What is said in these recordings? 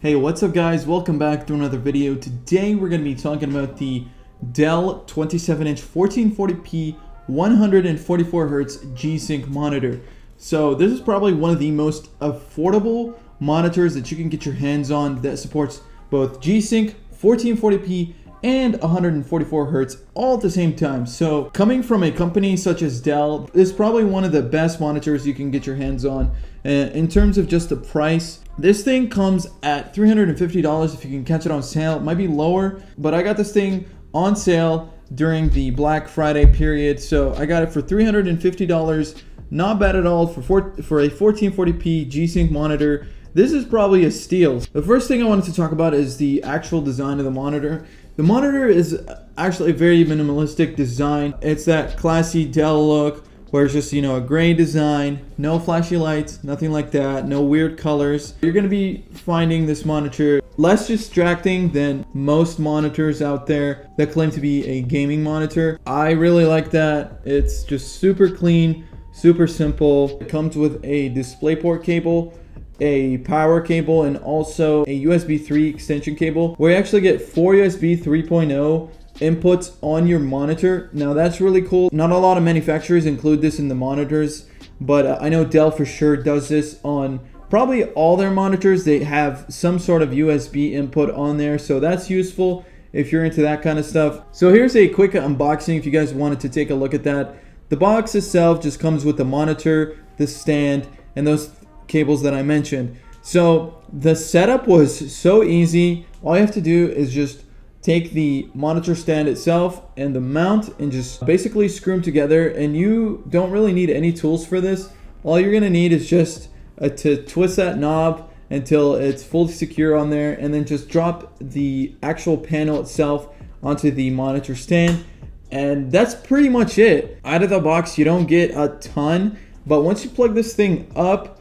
Hey, what's up guys? Welcome back to another video. Today we're going to be talking about the Dell 27-inch 1440p 144Hz G-Sync monitor. So this is probably one of the most affordable monitors that you can get your hands on that supports both G-Sync, 1440p, and 144Hz all at the same time. So coming from a company such as Dell, this is probably one of the best monitors you can get your hands on. In terms of just the price, this thing comes at $350 if you can catch it on sale. It might be lower, but I got this thing on sale during the Black Friday period, so I got it for $350. Not bad at all for a 1440p G-Sync monitor. This is probably a steal. The first thing I wanted to talk about is the actual design of the monitor. The monitor is actually a very minimalistic design. It's that classy Dell look where it's just, a gray design, no flashy lights, nothing like that, no weird colors. You're gonna be finding this monitor less distracting than most monitors out there that claim to be a gaming monitor. I really like that. It's just super clean, super simple. It comes with a DisplayPort cable, a power cable, and also a USB 3 extension cable, where you actually get 4 USB 3.0 inputs on your monitor. Now that's really cool. Not a lot of manufacturers include this in the monitors, but I know Dell for sure does this on probably all their monitors. They have some sort of USB input on there, so that's useful if you're into that kind of stuff. So here's a quick unboxing if you guys wanted to take a look at that. The box itself just comes with the monitor, the stand, and those cables that I mentioned. So the setup was so easy. All you have to do is just take the monitor stand itself and the mount and just basically screw them together, and you don't really need any tools for this. All you're gonna need is just to twist that knob until it's fully secure on there, and then just drop the actual panel itself onto the monitor stand, and that's pretty much it. Out of the box you don't get a ton, but once you plug this thing up,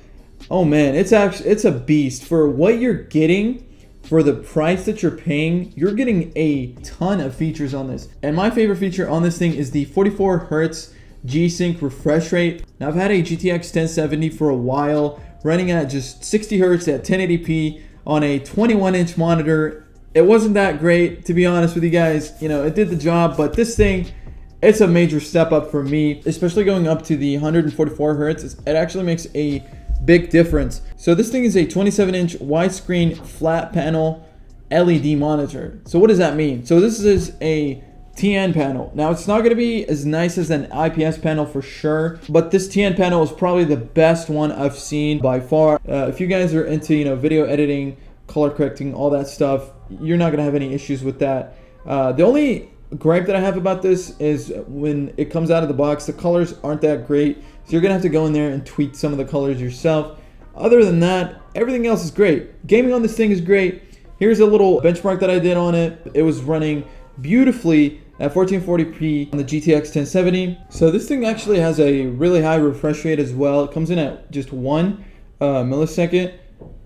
oh man, it's a beast. For what you're getting, for the price that you're paying, you're getting a ton of features on this. And my favorite feature on this thing is the 44Hz G-Sync refresh rate. Now I've had a GTX 1070 for a while, running at just 60Hz at 1080p on a 21-inch monitor. It wasn't that great, to be honest with you guys. It did the job, but this thing, it's a major step up for me, especially going up to the 144Hz. It actually makes a big difference. So this thing is a 27-inch widescreen flat panel LED monitor. So what does that mean? So this is a TN panel. Now it's not going to be as nice as an IPS panel for sure, but this TN panel is probably the best one I've seen by far. If you guys are into video editing, color correcting, all that stuff, you're not going to have any issues with that. The only gripe that I have about this is when it comes out of the box, the colors aren't that great, so you're gonna have to go in there and tweak some of the colors yourself. Other than that, everything else is great. Gaming on this thing is great. Here's a little benchmark that I did on it. It was running beautifully at 1440p on the GTX 1070. So this thing actually has a really high refresh rate as well. It comes in at just 1 millisecond.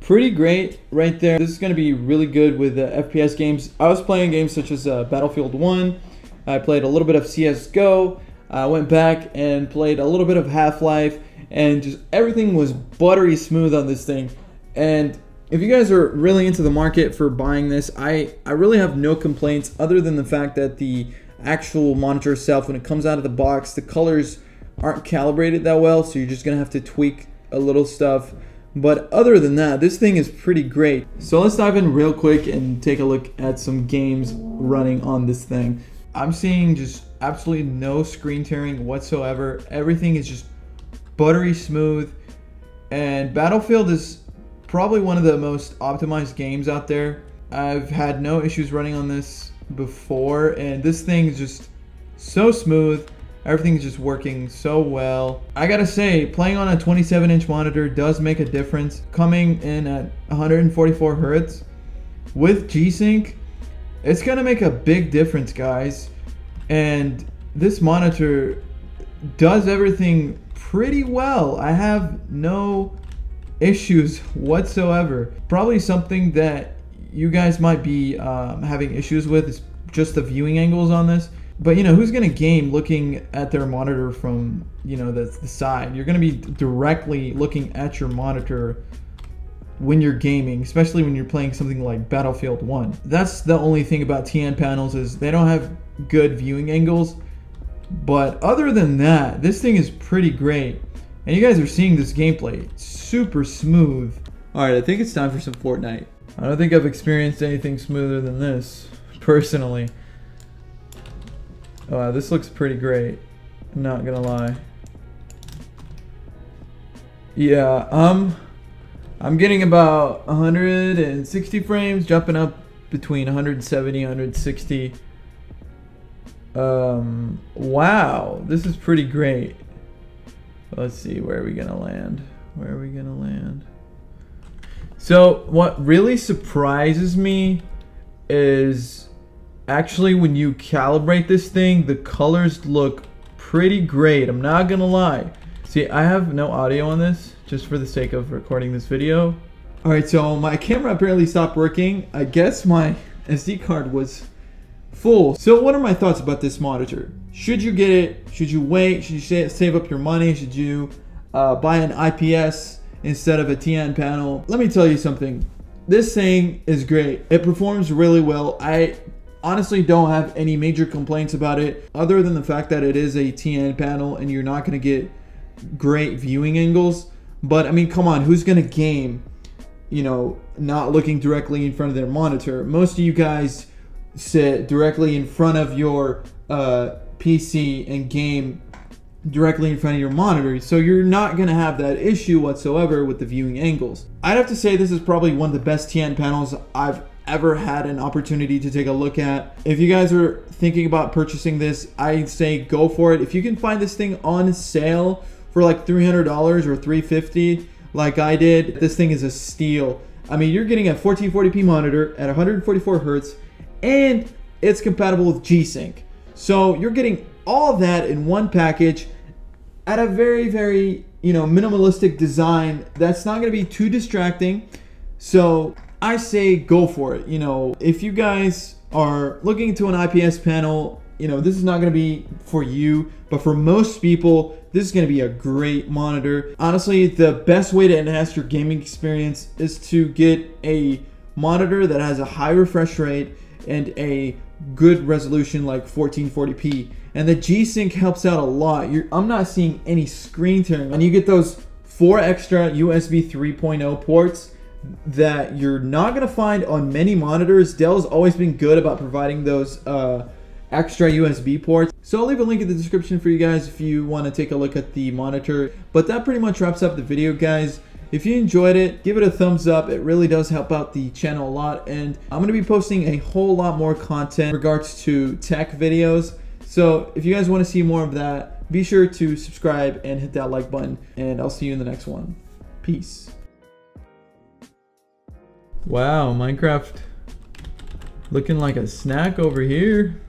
Pretty great right there. This is going to be really good with FPS games. I was playing games such as Battlefield 1. I played a little bit of CSGO. I went back and played a little bit of Half-Life, and just everything was buttery smooth on this thing. And if you guys are really into the market for buying this, I really have no complaints other than the fact that the actual monitor itself, when it comes out of the box, the colors aren't calibrated that well, so you're just going to have to tweak a little stuff. But other than that, this thing is pretty great. So let's dive in real quick and take a look at some games running on this thing. I'm seeing just absolutely no screen tearing whatsoever. Everything is just buttery smooth. And Battlefield is probably one of the most optimized games out there. I've had no issues running on this before, and this thing is just so smooth. Everything's just working so well. I gotta say, playing on a 27-inch monitor does make a difference. Coming in at 144Hz with G-Sync, it's gonna make a big difference, guys. And this monitor does everything pretty well. I have no issues whatsoever. Probably something that you guys might be having issues with is just the viewing angles on this. But who's gonna game looking at their monitor from the side? You're gonna be directly looking at your monitor when you're gaming, especially when you're playing something like Battlefield 1. That's the only thing about TN panels, is they don't have good viewing angles. But other than that, this thing is pretty great. And you guys are seeing this gameplay. It's super smooth. Alright, I think it's time for some Fortnite. I don't think I've experienced anything smoother than this, personally. This looks pretty great. I'm not gonna lie. Yeah, I'm getting about 160 frames, jumping up between 170 160. Wow, this is pretty great. Let's see, where are we gonna land? Where are we gonna land? So what really surprises me is actually when you calibrate this thing, the colors look pretty great. I'm not gonna lie. See, I have no audio on this, just for the sake of recording this video. Alright, so my camera apparently stopped working. I guess my SD card was full. So what are my thoughts about this monitor? Should you get it? Should you wait? Should you save up your money? Should you buy an IPS instead of a TN panel? Let me tell you something. This thing is great. It performs really well. I honestly don't have any major complaints about it, other than the fact that it is a TN panel and you're not going to get great viewing angles. But I mean, come on, who's going to game, you know, not looking directly in front of their monitor? Most of you guys sit directly in front of your PC and game directly in front of your monitor, so you're not going to have that issue whatsoever with the viewing angles. I'd have to say this is probably one of the best TN panels I've ever had an opportunity to take a look at. If you guys are thinking about purchasing this, I'd say go for it. If you can find this thing on sale for like $300 or $350 like I did, this thing is a steal. I mean, you're getting a 1440p monitor at 144 Hertz, and it's compatible with G-Sync. So you're getting all that in one package at a very, very, you know, minimalistic design that's not going to be too distracting. So I say go for it. You know, if you guys are looking into an IPS panel, you know, this is not going to be for you, but for most people, this is going to be a great monitor. Honestly, the best way to enhance your gaming experience is to get a monitor that has a high refresh rate and a good resolution like 1440p. And the G-Sync helps out a lot. I'm not seeing any screen tearing. And you get those 4 extra USB 3.0 ports that you're not going to find on many monitors. Dell's always been good about providing those extra USB ports. So I'll leave a link in the description for you guys if you want to take a look at the monitor. But that pretty much wraps up the video, guys. If you enjoyed it, give it a thumbs up. It really does help out the channel a lot. And I'm going to be posting a whole lot more content in regards to tech videos. So if you guys want to see more of that, be sure to subscribe and hit that like button. And I'll see you in the next one. Peace. Wow, Minecraft looking like a snack over here.